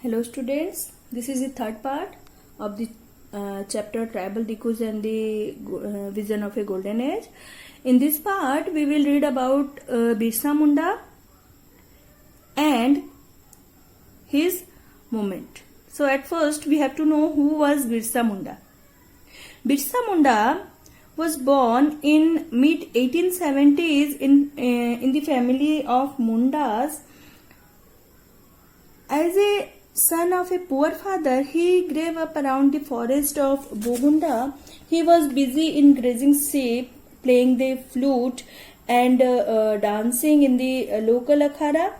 Hello students, this is the third part of the chapter Tribal Dikus and the Vision of a Golden Age. In this part we will read about Birsa Munda and his movement. So at first we have to know who was Birsa Munda. Birsa Munda was born in mid 1870s in the family of Mundas. As a son of a poor father, he grew up around the forest of Bohunda. He was busy in grazing sheep, playing the flute and dancing in the local akhada.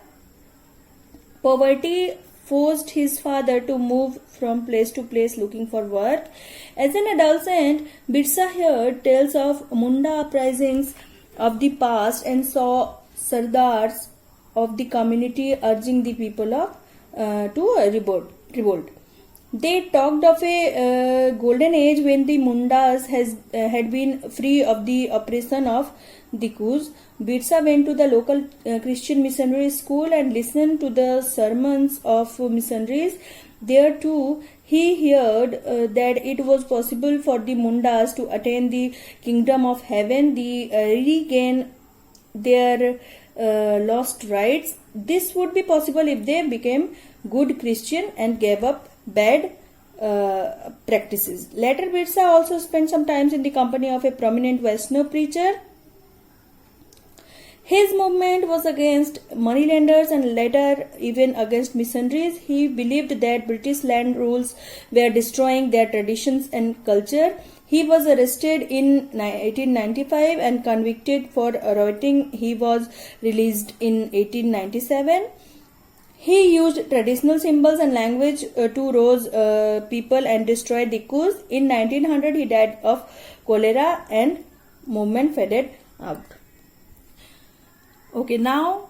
Poverty forced his father to move from place to place looking for work. As an adolescent, Birsa heard tales of Munda uprisings of the past and saw sardars of the community urging the people to revolt. They talked of a golden age when the Mundas had been free of the oppression of Dikus. Birsa went to the local Christian missionary school and listened to the sermons of missionaries. There too, he heard that it was possible for the Mundas to attain the kingdom of heaven, regain their lost rights. This would be possible if they became good Christian and gave up bad practices. Later, Birsa also spent some time in the company of a prominent Vaishnava preacher. His movement was against moneylenders and later even against missionaries. He believed that British land rules were destroying their traditions and culture. He was arrested in 1895 and convicted for rioting. He was released in 1897. He used traditional symbols and language to rouse people and destroy Dikus. In 1900, he died of cholera and movement faded out. Okay, now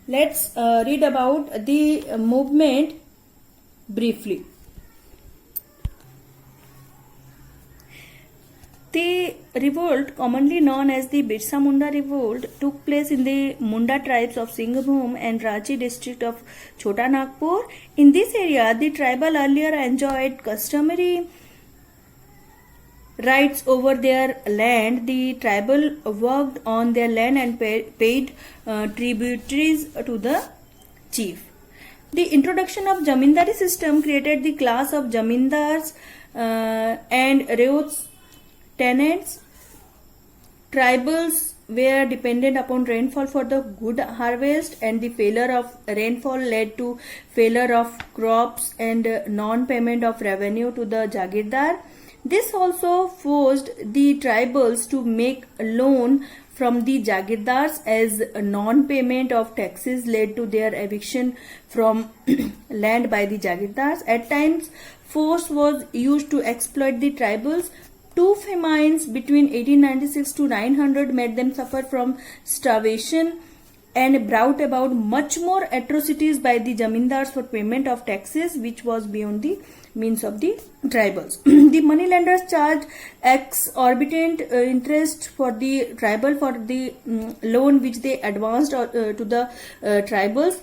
let's read about the movement briefly. The revolt, commonly known as the Birsa Munda revolt, took place in the Munda tribes of Singhbhum and Ranchi district of Chota Nagpur. In this area, the tribal earlier enjoyed customary rights over their land. The tribal worked on their land and paid tributaries to the chief. The introduction of Jamindari system created the class of Jamindars and Reuts tenants. Tribals were dependent upon rainfall for the good harvest, and the failure of rainfall led to failure of crops and non-payment of revenue to the Jagirdar. This also forced the tribals to make a loan from the Jagirdars, as non-payment of taxes led to their eviction from land by the Jagirdars. At times, force was used to exploit the tribals. Two famines between 1896 to 900 made them suffer from starvation and brought about much more atrocities by the Jamindars for payment of taxes, which was beyond the means of the tribals. The moneylenders charged exorbitant interest for the tribal for the loan which they advanced to the tribals.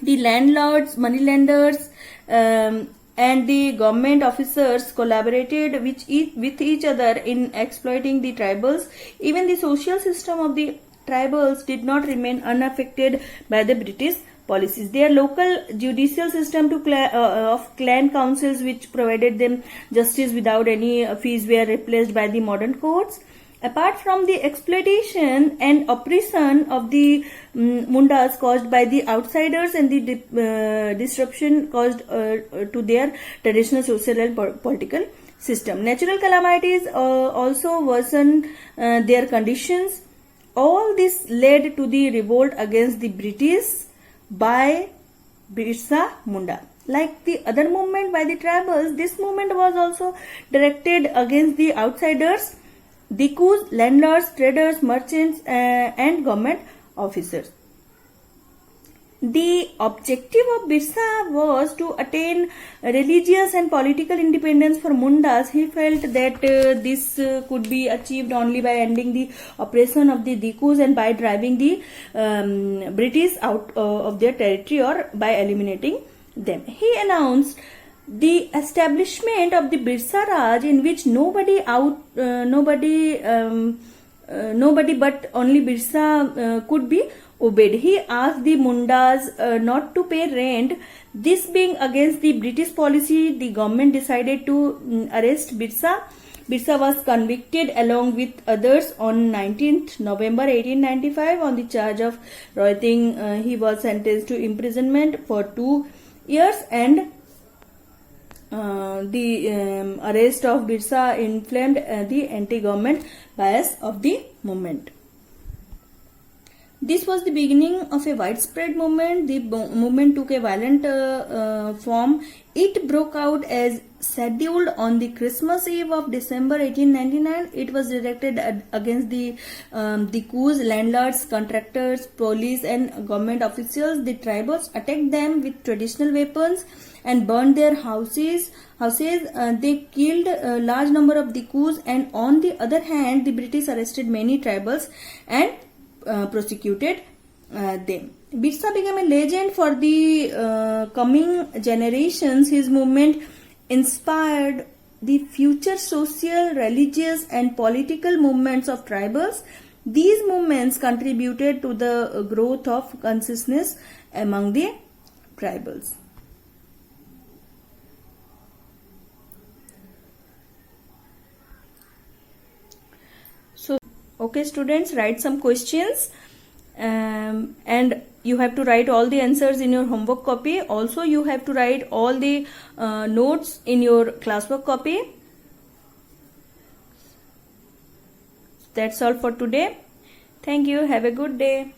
The landlords, moneylenders, and the government officers collaborated with each other in exploiting the tribals. Even the social system of the tribals did not remain unaffected by the British policies. Their local judicial system of clan councils, which provided them justice without any fees, were replaced by the modern courts. Apart from the exploitation and oppression of the Mundas caused by the outsiders and the disruption caused to their traditional social and political system, natural calamities also worsened their conditions. All this led to the revolt against the British by Birsa Munda. Like the other movement by the tribals, this movement was also directed against the outsiders, Dikus, landlords, traders, merchants, and government officers. The objective of Birsa was to attain religious and political independence for Mundas. He felt that this could be achieved only by ending the oppression of the Dikus and by driving the British out of their territory, or by eliminating them. He announced the establishment of the Birsa Raj, in which nobody but only Birsa could be obeyed. He asked the Mundas not to pay rent. This being against the British policy, the government decided to arrest Birsa. Birsa was convicted along with others on 19th November 1895 on the charge of rioting. He was sentenced to imprisonment for 2 years, and the arrest of Birsa inflamed the anti-government bias of the movement. This was the beginning of a widespread movement. The movement took a violent form. It broke out as scheduled on the Christmas Eve of December 1899. It was directed against the coups, landlords, contractors, police and government officials. The tribals attacked them with traditional weapons and burned their houses. They killed a large number of the coups, and on the other hand, the British arrested many tribals and prosecuted them. Birsa became a legend for the coming generations. His movement inspired the future social, religious and political movements of tribals. These movements contributed to the growth of consciousness among the tribals. So, okay students, write some questions and you have to write all the answers in your homework copy. Also, you have to write all the notes in your classwork copy. That's all for today. Thank you. Have a good day.